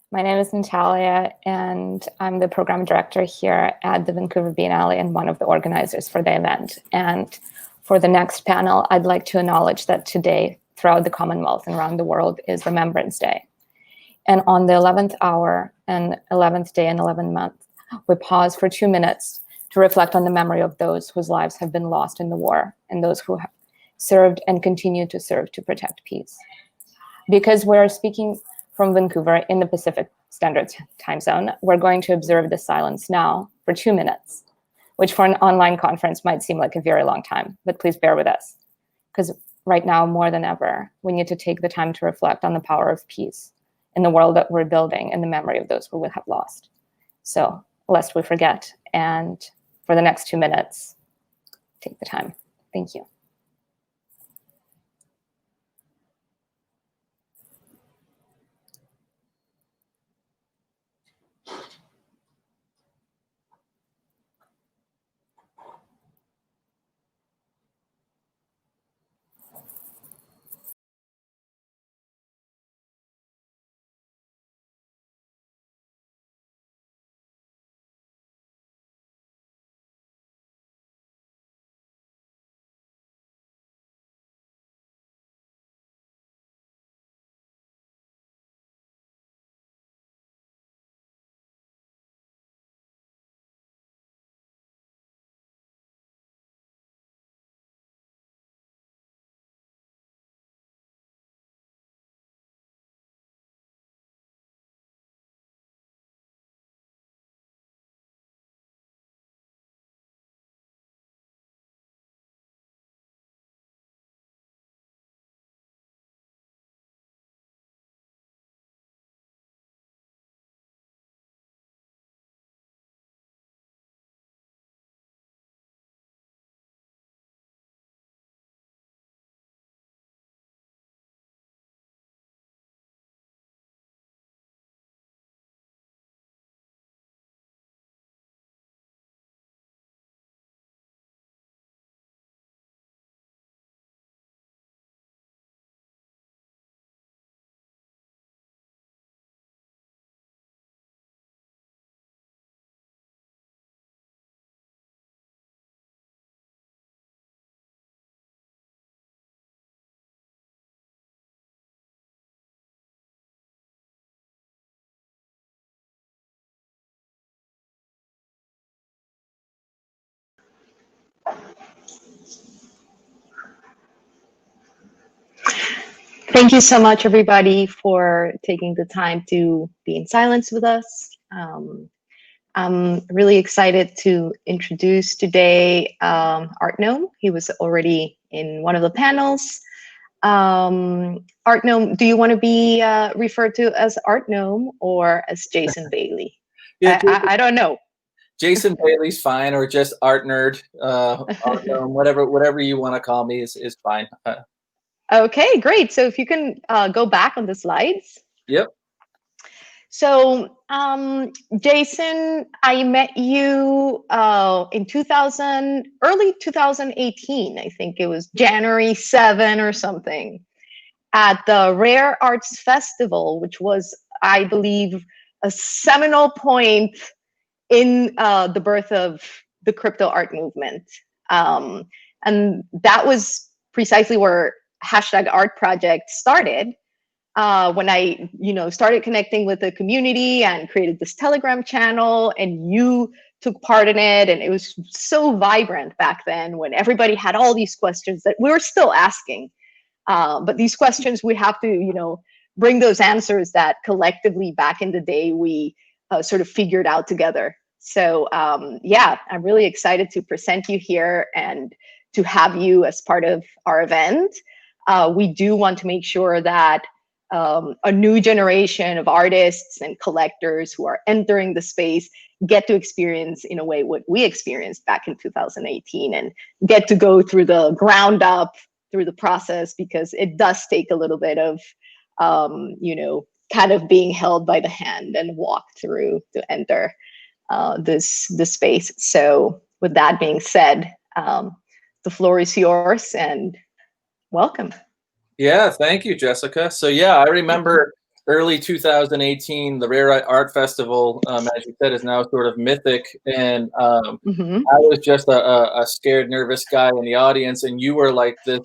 My name is Natalia, and I'm the program director here at the Vancouver Biennale and one of the organizers for the event. And for the next panel, I'd like to acknowledge that today, throughout the Commonwealth and around the world, is Remembrance Day. And on the 11th hour and 11th day and 11th month, we pause for 2 minutes to reflect on the memory of those whose lives have been lost in the war and those who have served and continue to serve to protect peace. Because we're speaking from Vancouver in the Pacific Standard Time Zone, we're going to observe the silence now for 2 minutes, which for an online conference might seem like a very long time, but please bear with us. Because right now, more than ever, we need to take the time to reflect on the power of peace in the world that we're building and the memory of those who we have lost. So, lest we forget, and for the next 2 minutes, take the time. Thank you. Thank you so much, everybody, for taking the time to be in silence with us. I'm really excited to introduce today Art Gnome. He was already in one of the panels. Art Gnome, do you want to be referred to as Art Gnome or as Jason Bailey? Yeah, I don't know. Jason Bailey's fine, or just Art Nerd, Art Gnome, whatever you want to call me is fine. Okay, great. So if you can go back on the slides. Yep. So, Jason, I met you in early 2018. I think it was January 7 or something, at the Rare Arts Festival, which was, I believe, a seminal point in the birth of the crypto art movement. And that was precisely where #ArtProject started. When I, started connecting with the community and created this Telegram channel, and you took part in it, and it was so vibrant back then when everybody had all these questions that we were still asking. But these questions, we have to, bring those answers that collectively back in the day we sort of figured out together. So yeah, I'm really excited to present you here and to have you as part of our event. We do want to make sure that a new generation of artists and collectors who are entering the space get to experience in a way what we experienced back in 2018, and get to go through the ground up through the process, because it does take a little bit of kind of being held by the hand and walk through to enter this space. So with that being said, the floor is yours, and welcome. Yeah, thank you, Jessica. So yeah, I remember early 2018, the Rare Art Festival, as you said, is now sort of mythic. And Hmm. I was just a scared, nervous guy in the audience, and you were like this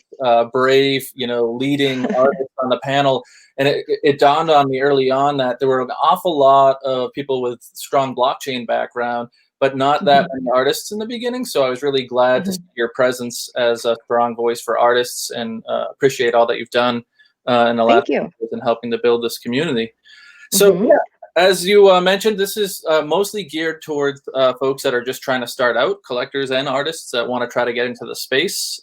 brave, leading artist on the panel. And it dawned on me early on that there were an awful lot of people with strong blockchain background, but not that many artists in the beginning. So I was really glad to see your presence as a strong voice for artists, and appreciate all that you've done in the last Thank you. years in helping to build this community. So yeah, as you mentioned, this is mostly geared towards folks that are just trying to start out, collectors and artists that want to try to get into the space.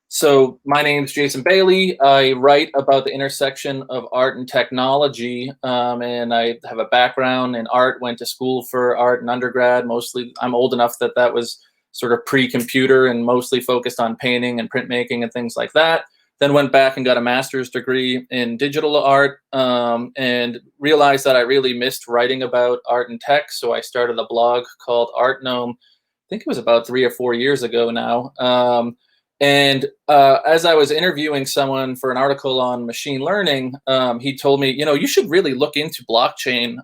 So my name is Jason Bailey. I write about the intersection of art and technology, and I have a background in art, went to school for art in undergrad. Mostly, I'm old enough that that was sort of pre-computer and mostly focused on painting and printmaking and things like that. Then went back and got a master's degree in digital art, and realized that I really missed writing about art and tech. So I started a blog called Art Gnome. I think it was about 3 or 4 years ago now. And as I was interviewing someone for an article on machine learning, he told me, you should really look into blockchain.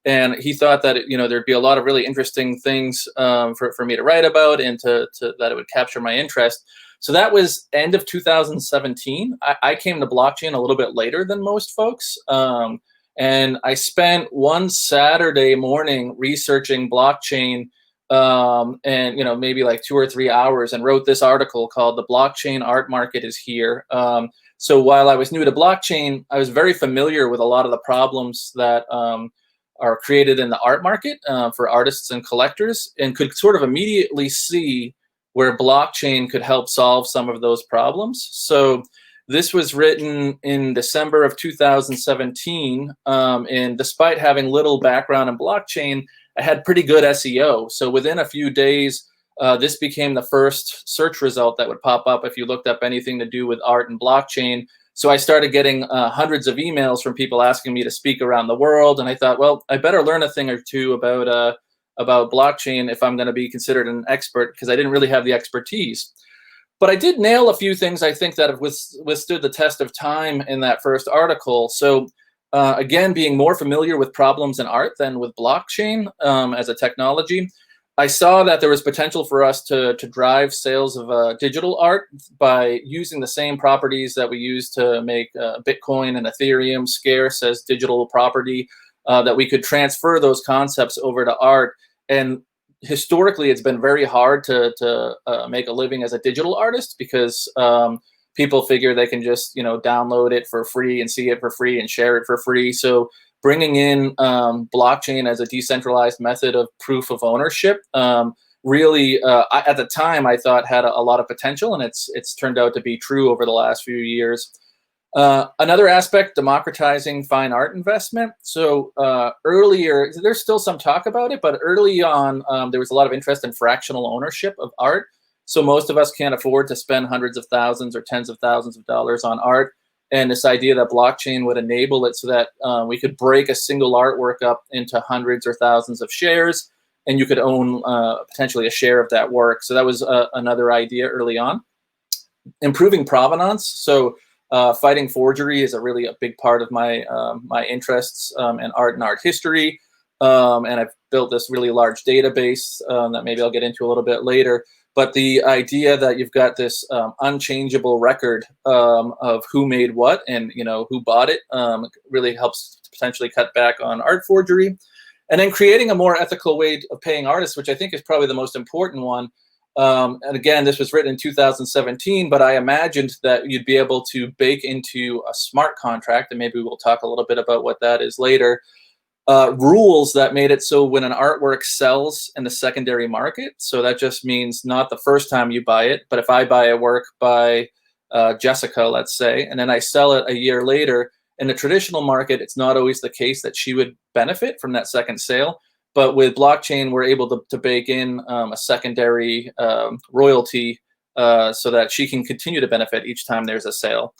And he thought that, there'd be a lot of really interesting things for me to write about, and to that it would capture my interest. So that was end of 2017. I came to blockchain a little bit later than most folks. And I spent one Saturday morning researching blockchain, and maybe like 2 or 3 hours, and wrote this article called "The Blockchain Art Market is Here." So while I was new to blockchain, I was very familiar with a lot of the problems that are created in the art market for artists and collectors, and could sort of immediately see where blockchain could help solve some of those problems. So this was written in December of 2017, and despite having little background in blockchain, I had pretty good SEO. So within a few days, this became the first search result that would pop up if you looked up anything to do with art and blockchain. So I started getting hundreds of emails from people asking me to speak around the world. And I thought, well, I better learn a thing or two about blockchain if I'm going to be considered an expert, because I didn't really have the expertise. But I did nail a few things, I think, that have withstood the test of time in that first article. So again, being more familiar with problems in art than with blockchain as a technology, I saw that there was potential for us to drive sales of digital art by using the same properties that we use to make Bitcoin and Ethereum scarce as digital property, that we could transfer those concepts over to art. And historically, it's been very hard to make a living as a digital artist, because people figure they can just download it for free and see it for free and share it for free. So bringing in blockchain as a decentralized method of proof of ownership really, at the time, I thought had a lot of potential, and it's turned out to be true over the last few years. Another aspect, democratizing fine art investment. So earlier, there's still some talk about it, but early on, there was a lot of interest in fractional ownership of art. So most of us can't afford to spend hundreds of thousands or tens of thousands of dollars on art. And this idea that blockchain would enable it so that we could break a single artwork up into hundreds or thousands of shares, and you could own potentially a share of that work. So that was another idea early on. Improving provenance. So fighting forgery is a big part of my my interests in art and art history. And I've built this really large database that maybe I'll get into a little bit later. But the idea that you've got this unchangeable record of who made what and who bought it really helps to potentially cut back on art forgery. And then creating a more ethical way of paying artists, which I think is probably the most important one. And again, this was written in 2017, but I imagined that you'd be able to bake into a smart contract, and maybe we'll talk a little bit about what that is later, rules that made it so when an artwork sells in the secondary market, so that just means not the first time you buy it, but if I buy a work by Jessica, let's say, and then I sell it a year later, in the traditional market, it's not always the case that she would benefit from that second sale. But with blockchain, we're able to bake in a secondary royalty so that she can continue to benefit each time there's a sale.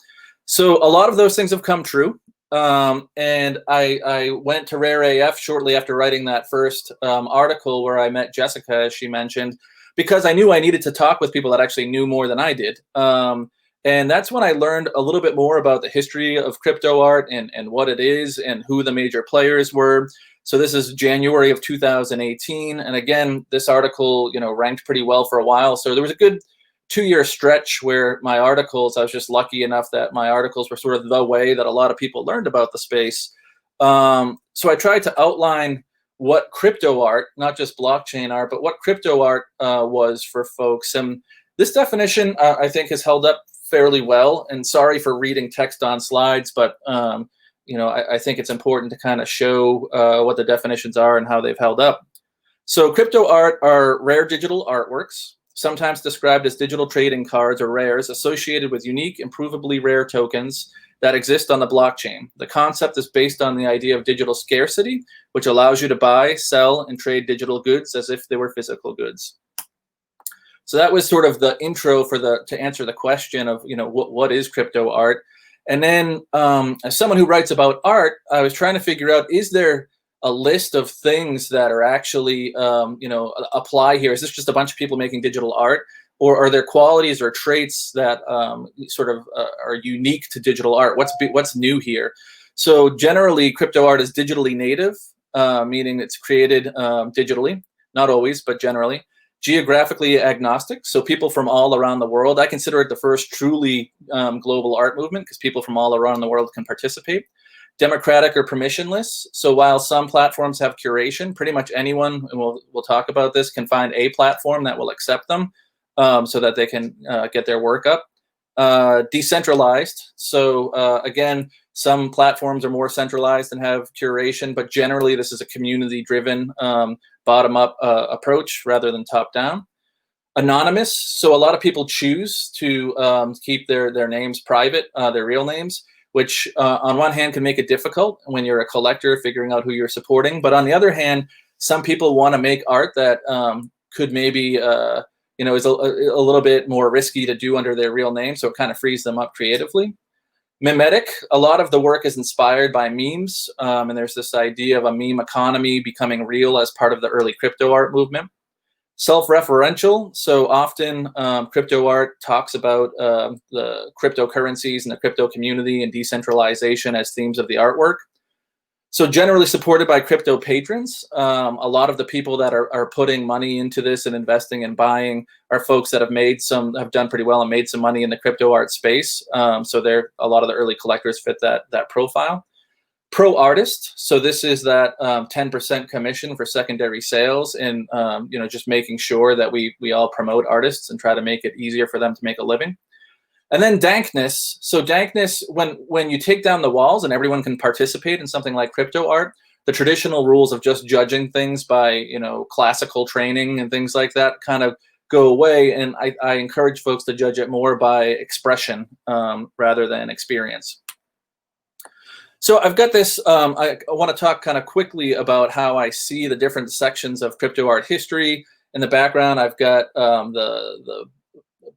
So a lot of those things have come true. And I went to Rare AF shortly after writing that first article where I met Jessica, as she mentioned, because I knew I needed to talk with people that actually knew more than I did. And that's when I learned a little bit more about the history of crypto art and what it is and who the major players were. So this is January of 2018. And again, this article, ranked pretty well for a while. So there was a good 2-year stretch where my articles, I was just lucky enough that my articles were sort of the way that a lot of people learned about the space. So I tried to outline what crypto art, not just blockchain art, but what crypto art was for folks. And this definition, I think, has held up fairly well. And sorry for reading text on slides, but I think it's important to kind of show what the definitions are and how they've held up. So crypto art are rare digital artworks, sometimes described as digital trading cards or rares associated with unique and provably rare tokens that exist on the blockchain. The concept is based on the idea of digital scarcity, which allows you to buy, sell, and trade digital goods as if they were physical goods. So that was sort of the intro to answer the question of, what is crypto art? And then as someone who writes about art, I was trying to figure out, is there a list of things that are actually, apply here? Is this just a bunch of people making digital art? Or are there qualities or traits that are unique to digital art? What's new here? So generally, crypto art is digitally native, meaning it's created digitally, not always, but generally. Geographically agnostic, so people from all around the world. I consider it the first truly global art movement because people from all around the world can participate. Democratic or permissionless, so while some platforms have curation, pretty much anyone, and we'll talk about this, can find a platform that will accept them so that they can get their work up. Decentralized, so again, some platforms are more centralized and have curation, but generally this is a community-driven bottom-up approach rather than top-down. Anonymous, so a lot of people choose to keep their names private, their real names, which on one hand can make it difficult when you're a collector figuring out who you're supporting. But on the other hand, some people want to make art that could maybe, is a little bit more risky to do under their real name. So it kind of frees them up creatively. Mimetic, a lot of the work is inspired by memes. And there's this idea of a meme economy becoming real as part of the early crypto art movement. Self-referential, so often crypto art talks about the cryptocurrencies and the crypto community and decentralization as themes of the artwork. So generally supported by crypto patrons. A lot of the people that are putting money into this and investing and buying are folks that have done pretty well and made some money in the crypto art space. So a lot of the early collectors fit that profile. Pro artist, so this is that 10% commission for secondary sales, and just making sure that we all promote artists and try to make it easier for them to make a living. And then dankness, so dankness, when you take down the walls and everyone can participate in something like crypto art, the traditional rules of just judging things by classical training and things like that kind of go away, and I encourage folks to judge it more by expression rather than experience. So I've got this, I want to talk kind of quickly about how I see the different sections of crypto art history. In the background, I've got the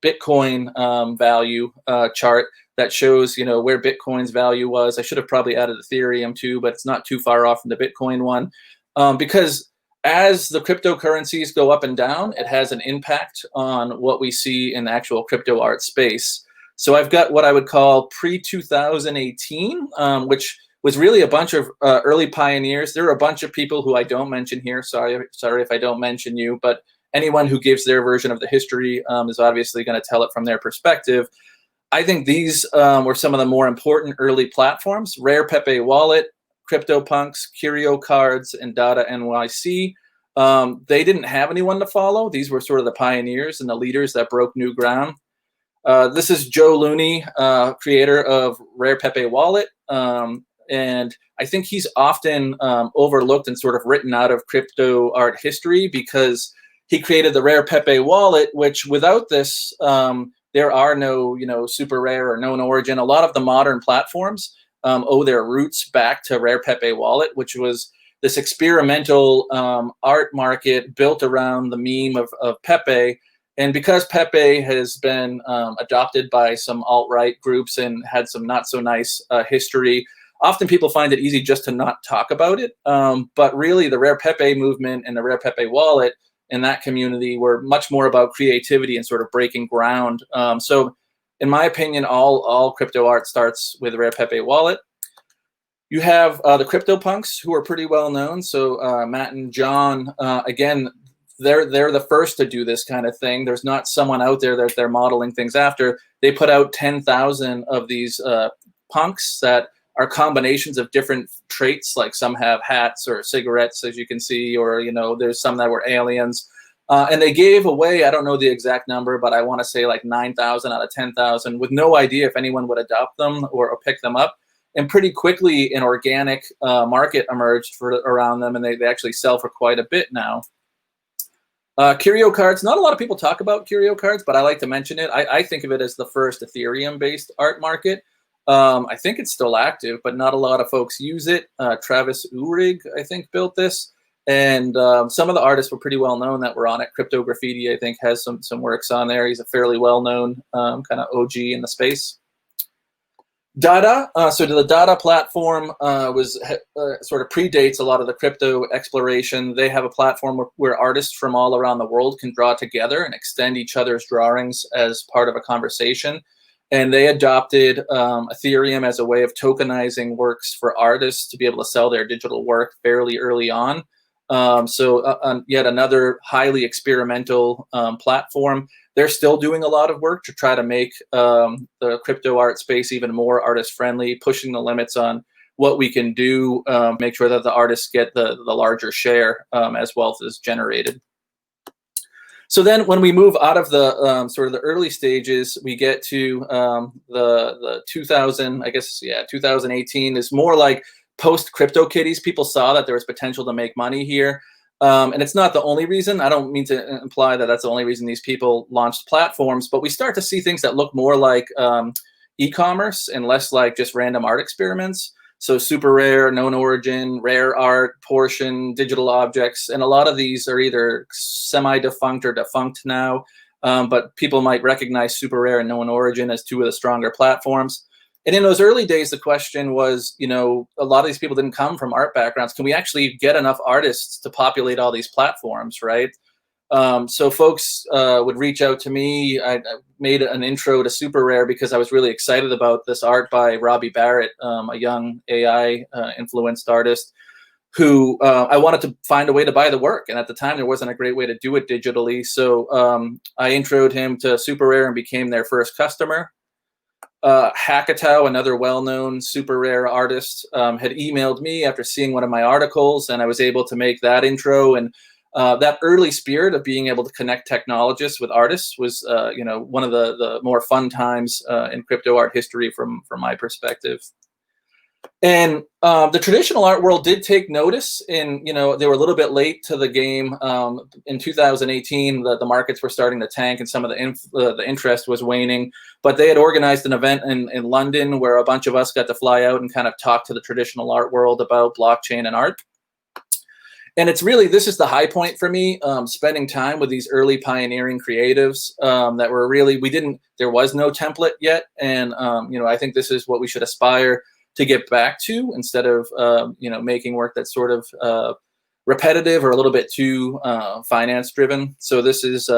Bitcoin value chart that shows, where Bitcoin's value was. I should have probably added Ethereum too, but it's not too far off from the Bitcoin one. Because as the cryptocurrencies go up and down, it has an impact on what we see in the actual crypto art space. So I've got what I would call pre-2018, which was really a bunch of early pioneers. There are a bunch of people who I don't mention here. Sorry if I don't mention you, but anyone who gives their version of the history is obviously going to tell it from their perspective. I think these were some of the more important early platforms: Rare Pepe Wallet, CryptoPunks, Curio Cards, and Data NYC. They didn't have anyone to follow. These were sort of the pioneers and the leaders that broke new ground. This is Joe Looney, creator of Rare Pepe Wallet. And I think he's often overlooked and sort of written out of crypto art history because he created the Rare Pepe Wallet, which without this, there are no, super rare or known origin. A lot of the modern platforms owe their roots back to Rare Pepe Wallet, which was this experimental art market built around the meme of Pepe. And because Pepe has been adopted by some alt-right groups and had some not so nice history, often people find it easy just to not talk about it. But really the Rare Pepe movement and the Rare Pepe Wallet in that community were much more about creativity and sort of breaking ground. So in my opinion, all crypto art starts with Rare Pepe Wallet. You have the CryptoPunks, who are pretty well known. So Matt and John, again, they're the first to do this kind of thing. There's not someone out there that they're modeling things after. They put out 10,000 of these punks that are combinations of different traits. Like some have hats or cigarettes, as you can see, or there's some that were aliens. And they gave away, I don't know the exact number, but I want to say like 9,000 out of 10,000, with no idea if anyone would adopt them or pick them up. And pretty quickly, an organic market emerged around them, and they actually sell for quite a bit now. Curio cards, not a lot of people talk about Curio cards, but I like to mention it. I think of it as the first Ethereum-based art market. I think it's still active, but not a lot of folks use it. Travis Uhrig, I think, built this. And some of the artists were pretty well known that were on it. Crypto Graffiti, I think, has some works on there. He's a fairly well-known kind of OG in the space. Dada, so the Dada platform was sort of predates a lot of the crypto exploration. They have a platform where artists from all around the world can draw together and extend each other's drawings as part of a conversation. And they adopted Ethereum as a way of tokenizing works for artists to be able to sell their digital work fairly early on. Yet another highly experimental platform. They're still doing a lot of work to try to make the crypto art space even more artist friendly, pushing the limits on what we can do, make sure that the artists get the larger share as wealth is generated. So then when we move out of the sort of the early stages, we get to the 2018 is more like post CryptoKitties. People saw that there was potential to make money here. And it's not the only reason. I don't mean to imply that that's the only reason these people launched platforms, but we start to see things that look more like e-commerce and less like just random art experiments. So Super Rare, Known Origin, Rare Art, Portion, Digital Objects, and a lot of these are either semi-defunct or defunct now, but people might recognize Super Rare and Known Origin as two of the stronger platforms. And in those early days, the question was, a lot of these people didn't come from art backgrounds. Can we actually get enough artists to populate all these platforms, right? So folks would reach out to me. I made an intro to Super Rare because I was really excited about this art by Robbie Barrett, a young AI influenced artist who I wanted to find a way to buy the work. And at the time, there wasn't a great way to do it digitally. So I introed him to Super Rare and became their first customer. Hackatow, another well-known Super Rare artist, had emailed me after seeing one of my articles, and I was able to make that intro. And that early spirit of being able to connect technologists with artists was, one of the more fun times in crypto art history from my perspective. And the traditional art world did take notice. They were a little bit late to the game. In 2018, the markets were starting to tank, and some of the interest was waning. But they had organized an event in London where a bunch of us got to fly out and kind of talk to the traditional art world about blockchain and art. And it's really, this is the high point for me, spending time with these early pioneering creatives that were really, there was no template yet. And, I think this is what we should aspire to get back to, instead of, making work that's sort of repetitive or a little bit too finance driven. So this is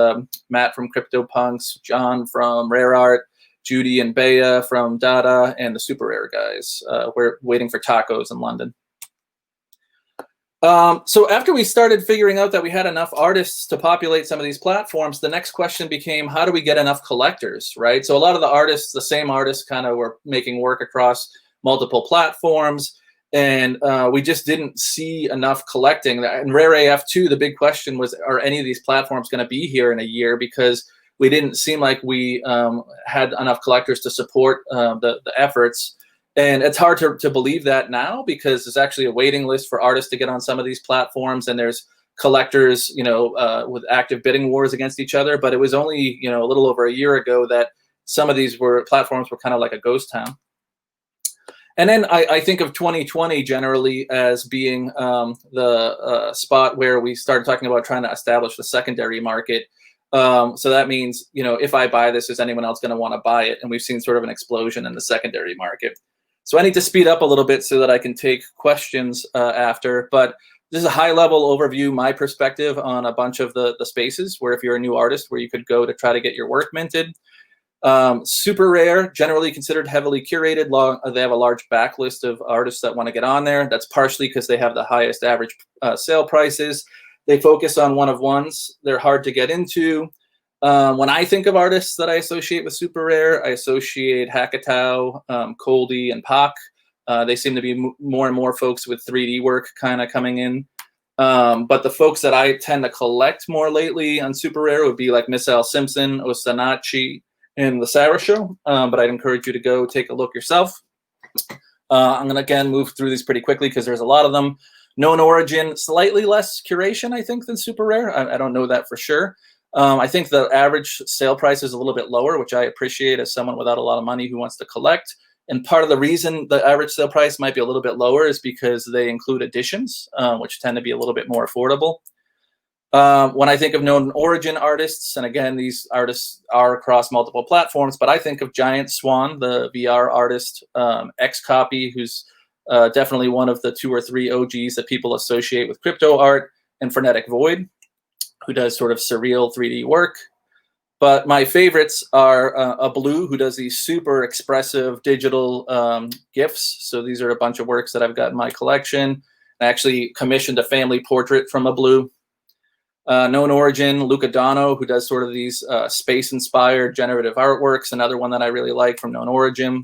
Matt from CryptoPunks, John from Rare Art, Judy and Bea from Dada, and the Super Rare guys. We're waiting for tacos in London. So after we started figuring out that we had enough artists to populate some of these platforms, the next question became, how do we get enough collectors, right? So a lot of the artists, the same artists, kind of were making work across multiple platforms, and we just didn't see enough collecting. And Rare AF 2, the big question was, are any of these platforms going to be here in a year? Because we didn't seem like we had enough collectors to support the efforts. And it's hard to believe that now, because there's actually a waiting list for artists to get on some of these platforms, and there's collectors, with active bidding wars against each other. But it was only, a little over a year ago that some of these platforms were kind of like a ghost town. And then I think of 2020 generally as being the spot where we started talking about trying to establish the secondary market. So that means, if I buy this, is anyone else going to want to buy it? And we've seen sort of an explosion in the secondary market. So I need to speed up a little bit so that I can take questions after. But this is a high-level overview, my perspective on a bunch of the spaces where, if you're a new artist, where you could go to try to get your work minted. Super rare, generally considered heavily curated. They have a large backlist of artists that want to get on there. That's partially because they have the highest average sale prices. They focus on one-of-ones. They're hard to get into. When I think of artists that I associate with super rare, I associate Hackatow, Coldy, and Pak. They seem to be more and more folks with 3D work kind of coming in. But the folks that I tend to collect more lately on super rare would be like Miss Al Simpson, Osanachi, and the Sarah Show. But I'd encourage you to go take a look yourself. I'm going to, again, move through these pretty quickly because there's a lot of them. Known origin, slightly less curation, I think, than super rare. I don't know that for sure. I think the average sale price is a little bit lower, which I appreciate as someone without a lot of money who wants to collect. And part of the reason the average sale price might be a little bit lower is because they include editions, which tend to be a little bit more affordable. When I think of known origin artists, and again, these artists are across multiple platforms, but I think of Giant Swan, the VR artist, Xcopy, who's definitely one of the 2 or 3 OGs that people associate with Cryptoart, and Frenetic Void, who does sort of surreal 3D work. But my favorites are a Blue, who does these super expressive digital GIFs. So these are a bunch of works that I've got in my collection. I actually commissioned a family portrait from a Blue. Known origin, Luca Dono, who does sort of these space-inspired generative artworks. Another one that I really like from Known Origin.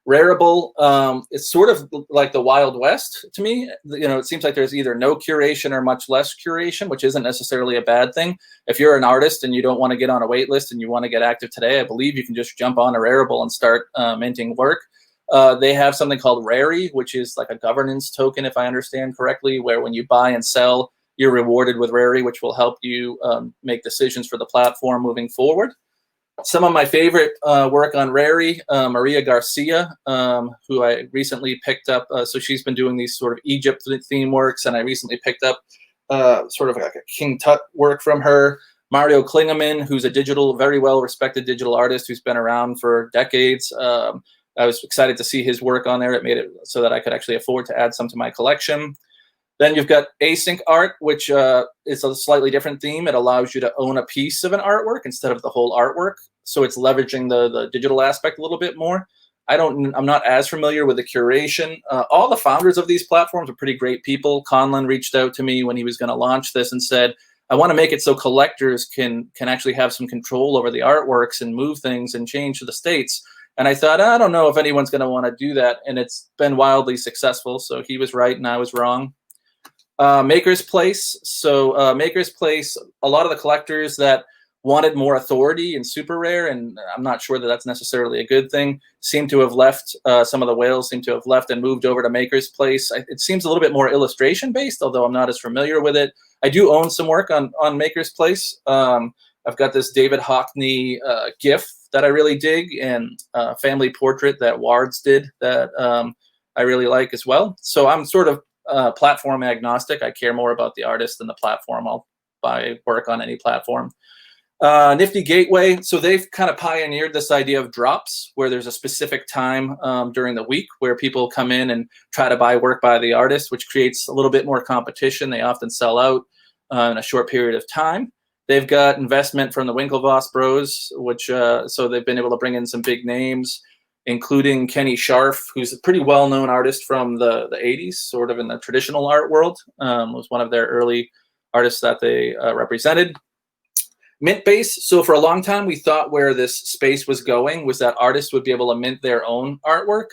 Rareable, it's sort of like the Wild West to me. You know, it seems like there's either no curation or much less curation, which isn't necessarily a bad thing. If you're an artist and you don't want to get on a wait list and you want to get active today, I believe you can just jump on a Rareable and start minting work. They have something called Rary, which is like a governance token, if I understand correctly, where when you buy and sell, you're rewarded with Rary, which will help you make decisions for the platform moving forward. Some of my favorite work on Rary, Maria Garcia, who I recently picked up. So she's been doing these sort of Egypt theme works, and I recently picked up sort of like a King Tut work from her. Mario Klingemann, who's a very well-respected digital artist who's been around for decades. I was excited to see his work on there. It made it so that I could actually afford to add some to my collection. Then you've got async art, which is a slightly different theme. It allows you to own a piece of an artwork instead of the whole artwork. So it's leveraging the digital aspect a little bit more. I'm not as familiar with the curation. All the founders of these platforms are pretty great people. Conlon reached out to me when he was going to launch this and said, I want to make it so collectors can actually have some control over the artworks and move things and change to the States. And I thought, I don't know if anyone's going to want to do that. And it's been wildly successful. So he was right and I was wrong. Maker's Place. So Maker's Place, a lot of the collectors that wanted more authority in super rare, and I'm not sure that that's necessarily a good thing, seem to have left. Some of the whales seem to have left and moved over to Maker's Place. It seems a little bit more illustration based, although I'm not as familiar with it. I do own some work on Maker's Place. I've got this David Hockney GIF that I really dig, and family portrait that Wards did that I really like as well. So I'm sort of platform agnostic. I care more about the artist than the platform. I'll buy work on any platform. Nifty Gateway. So they've kind of pioneered this idea of drops, where there's a specific time during the week where people come in and try to buy work by the artist, which creates a little bit more competition. They often sell out in a short period of time. They've got investment from the Winklevoss Bros, which so they've been able to bring in some big names, including Kenny Scharf, who's a pretty well-known artist from the 80s, sort of in the traditional art world. Was one of their early artists that they represented. Mintbase. So for a long time, we thought where this space was going was that artists would be able to mint their own artwork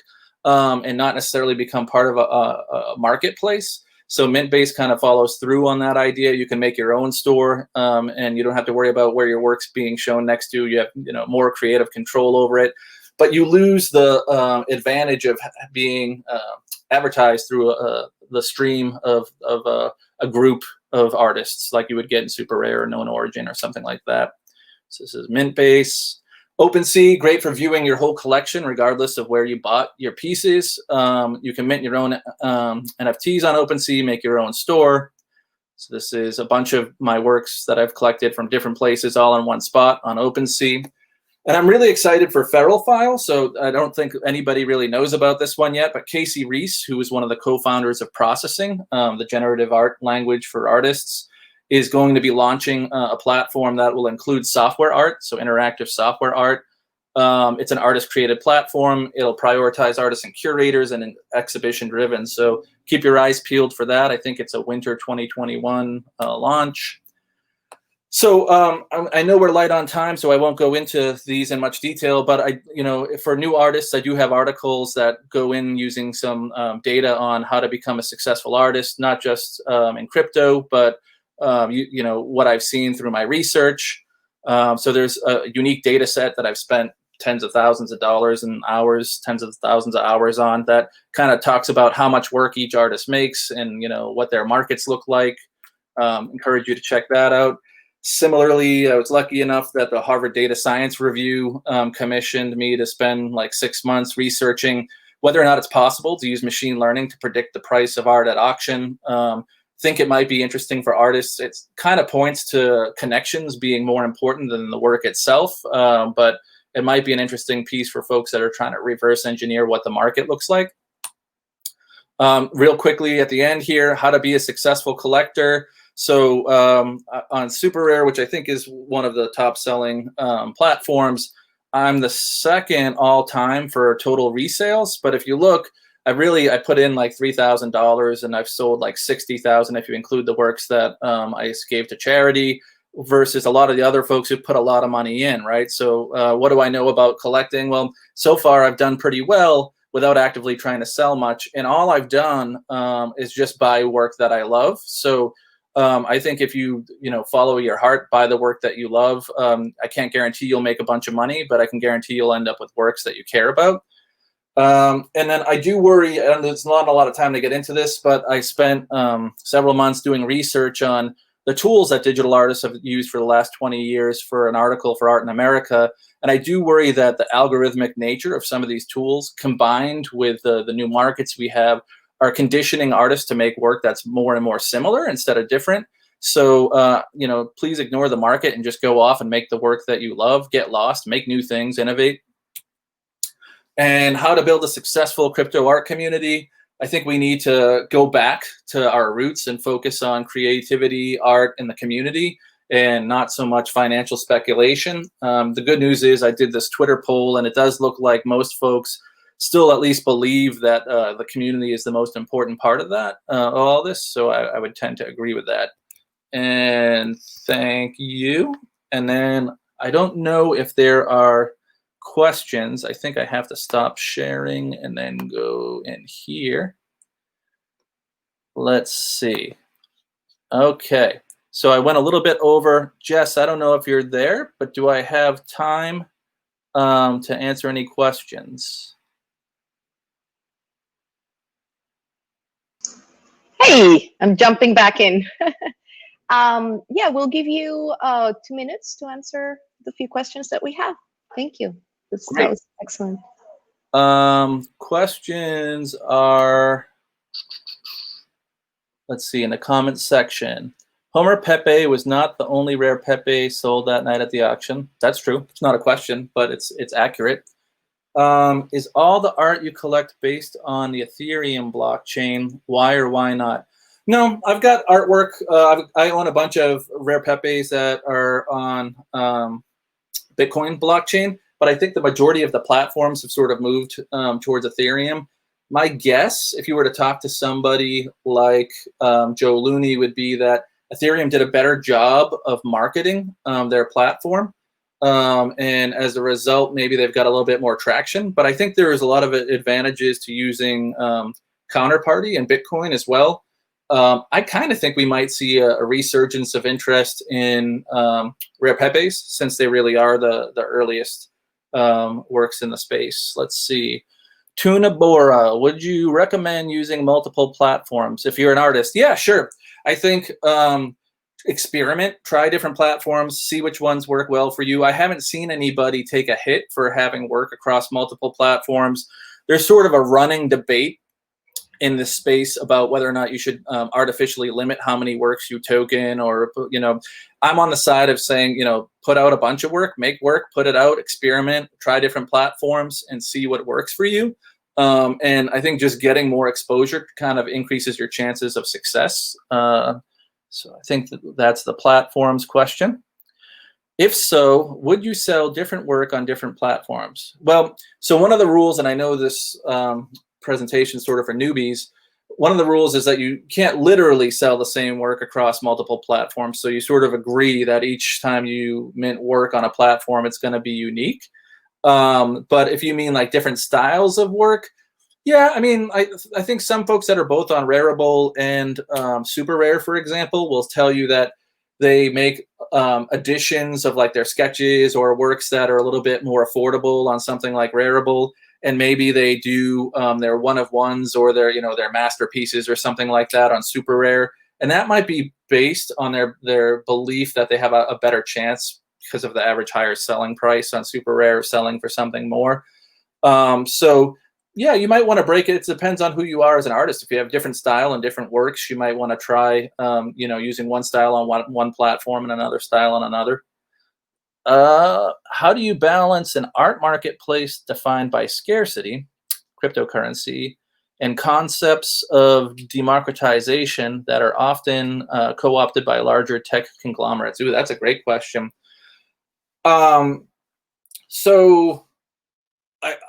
and not necessarily become part of a marketplace. So Mintbase kind of follows through on that idea. You can make your own store, and you don't have to worry about where your work's being shown next to. You have more creative control over it, but you lose the advantage of being advertised through the stream of a group of artists like you would get in Super Rare or Known Origin or something like that. So this is Mintbase. OpenSea, great for viewing your whole collection regardless of where you bought your pieces. You can mint your own NFTs on OpenSea, make your own store. So this is a bunch of my works that I've collected from different places all in one spot on OpenSea. And I'm really excited for Feral File. So I don't think anybody really knows about this one yet, but Casey Reese, who is one of the co-founders of Processing, the generative art language for artists, is going to be launching a platform that will include software art, so interactive software art. It's an artist-created platform. It'll prioritize artists and curators and exhibition-driven. So keep your eyes peeled for that. I think it's a winter 2021 launch. So I know we're light on time, so I won't go into these in much detail. But for new artists, I do have articles that go in using some data on how to become a successful artist, not just in crypto, but what I've seen through my research. So there's a unique data set that I've spent tens of thousands of dollars and hours, tens of thousands of hours on, that kind of talks about how much work each artist makes and what their markets look like. Encourage you to check that out. Similarly, I was lucky enough that the Harvard Data Science Review commissioned me to spend like 6 months researching whether or not it's possible to use machine learning to predict the price of art at auction. Think it might be interesting for artists. It kind of points to connections being more important than the work itself, but it might be an interesting piece for folks that are trying to reverse engineer what the market looks like. Real quickly at the end here, how to be a successful collector. So on Super Rare, which I think is one of the top selling platforms, I'm the second all time for total resales. But if you look, I put in like $3,000 and I've sold like 60,000 if you include the works that I gave to charity, versus a lot of the other folks who put a lot of money in, right? So what do I know about collecting? Well, so far I've done pretty well without actively trying to sell much. And all I've done is just buy work that I love. So I think if you follow your heart, buy the work that you love. I can't guarantee you'll make a bunch of money, but I can guarantee you'll end up with works that you care about. And then I do worry, and there's not a lot of time to get into this, but I spent several months doing research on the tools that digital artists have used for the last 20 years for an article for Art in America. And I do worry that the algorithmic nature of some of these tools, combined with the new markets we have, are conditioning artists to make work that's more and more similar instead of different. So, please ignore the market and just go off and make the work that you love, get lost, make new things, innovate. And how to build a successful crypto art community. I think we need to go back to our roots and focus on creativity, art, and the community, and not so much financial speculation. The good news is I did this Twitter poll, and it does look like most folks still at least believe that the community is the most important part of that, all this. So I would tend to agree with that. And thank you. And then I don't know if there are questions. I think I have to stop sharing and then go in here. Let's see. Okay. So I went a little bit over. Jess, I don't know if you're there, but do I have time to answer any questions? Hey, I'm jumping back in. Yeah, we'll give you 2 minutes to answer the few questions that we have. Thank you. That was excellent. Questions are, let's see, in the comments section. Homer Pepe was not the only rare Pepe sold that night at the auction. That's true. It's not a question, but it's accurate. Is all the art you collect based on the Ethereum blockchain? Why or why not? No, I've got artwork. I own a bunch of rare Pepes that are on Bitcoin blockchain, but I think the majority of the platforms have sort of moved towards Ethereum. My guess, if you were to talk to somebody like Joe Looney, would be that Ethereum did a better job of marketing their platform. And as a result, maybe they've got a little bit more traction. But I think there is a lot of advantages to using Counterparty and Bitcoin as well. I kind of think we might see a resurgence of interest in rare Pepes, since they really are the earliest works in the space. Let's see. Tuna Bora, would you recommend using multiple platforms if you're an artist? Yeah, sure. I think experiment, try different platforms, see which ones work well for you. I haven't seen anybody take a hit for having work across multiple platforms. There's sort of a running debate in this space about whether or not you should artificially limit how many works you token, or, I'm on the side of saying, put out a bunch of work, make work, put it out, experiment, try different platforms and see what works for you. And I think just getting more exposure kind of increases your chances of success. So I think that's the platforms question. If so, would you sell different work on different platforms? Well, so one of the rules, and I know this presentation is sort of for newbies, one of the rules is that you can't literally sell the same work across multiple platforms. So you sort of agree that each time you mint work on a platform, it's going to be unique. But if you mean like different styles of work, yeah, I mean, I think some folks that are both on Rarible and Super Rare, for example, will tell you that they make editions of like their sketches or works that are a little bit more affordable on something like Rarible, and maybe they do their one-of-ones or their their masterpieces or something like that on Super Rare, and that might be based on their belief that they have a better chance because of the average higher selling price on Super Rare selling for something more. So yeah, you might want to break it. It depends on who you are as an artist. If you have different style and different works, you might want to try, using one style on one platform and another style on another. How do you balance an art marketplace defined by scarcity, cryptocurrency, and concepts of democratization that are often co-opted by larger tech conglomerates? Ooh, that's a great question. So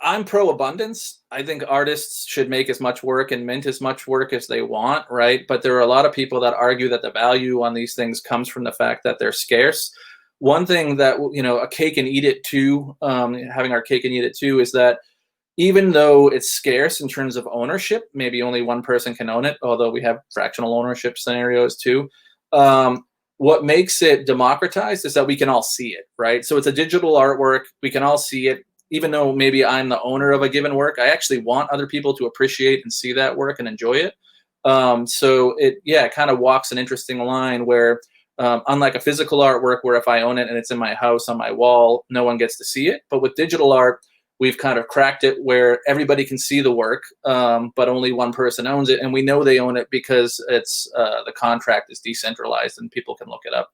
I'm pro abundance. I think artists should make as much work and mint as much work as they want, right? But there are a lot of people that argue that the value on these things comes from the fact that they're scarce. One thing that, a cake and eat it too, having our cake and eat it too, is that even though it's scarce in terms of ownership, maybe only one person can own it, although we have fractional ownership scenarios too. What makes it democratized is that we can all see it, right? So it's a digital artwork. We can all see it. Even though maybe I'm the owner of a given work, I actually want other people to appreciate and see that work and enjoy it. So it kind of walks an interesting line where, unlike a physical artwork where if I own it and it's in my house on my wall, no one gets to see it. But with digital art, we've kind of cracked it where everybody can see the work, but only one person owns it. And we know they own it because it's the contract is decentralized and people can look it up.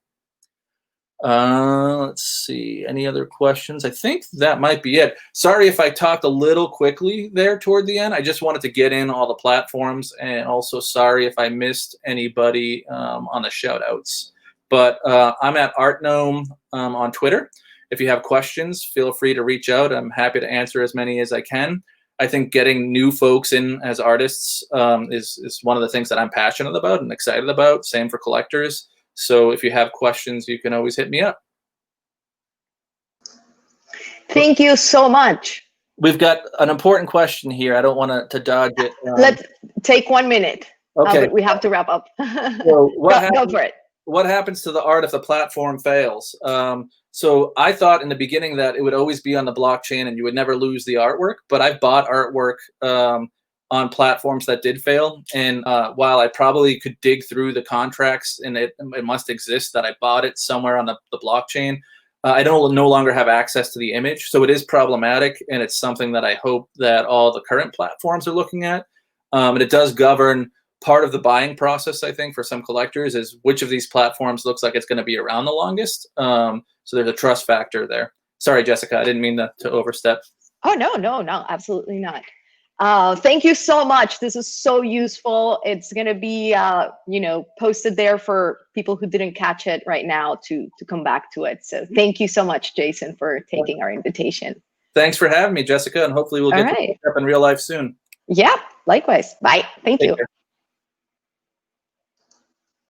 Let's see, any other questions? I think that might be it. Sorry if I talked a little quickly there toward the end. I just wanted to get in all the platforms, and also sorry if I missed anybody on the shout outs. But I'm at Art Gnome on Twitter. If you have questions, feel free to reach out. I'm happy to answer as many as I can. I think getting new folks in as artists is one of the things that I'm passionate about and excited about. Same for collectors. So if you have questions, you can always hit me up. Thank you so much. We've got an important question here. I don't want to dodge it. Let's take 1 minute. Okay. We have to wrap up. So go for it. What happens to the art if the platform fails? So I thought in the beginning that it would always be on the blockchain and you would never lose the artwork. But I've bought artwork on platforms that did fail. And while I probably could dig through the contracts and it must exist that I bought it somewhere on the blockchain, I no longer have access to the image. So it is problematic. And it's something that I hope that all the current platforms are looking at. And it does govern part of the buying process, I think, for some collectors is which of these platforms looks like it's going to be around the longest. So there's a trust factor there. Sorry, Jessica, I didn't mean to overstep. Oh, no, absolutely not. Thank you so much. This is so useful. It's going to be, posted there for people who didn't catch it right now to come back to it. So thank you so much, Jason, for taking our invitation. Thanks for having me, Jessica, and hopefully we'll get to pick up in real life soon. Yeah, likewise. Bye. Thank you. Take care.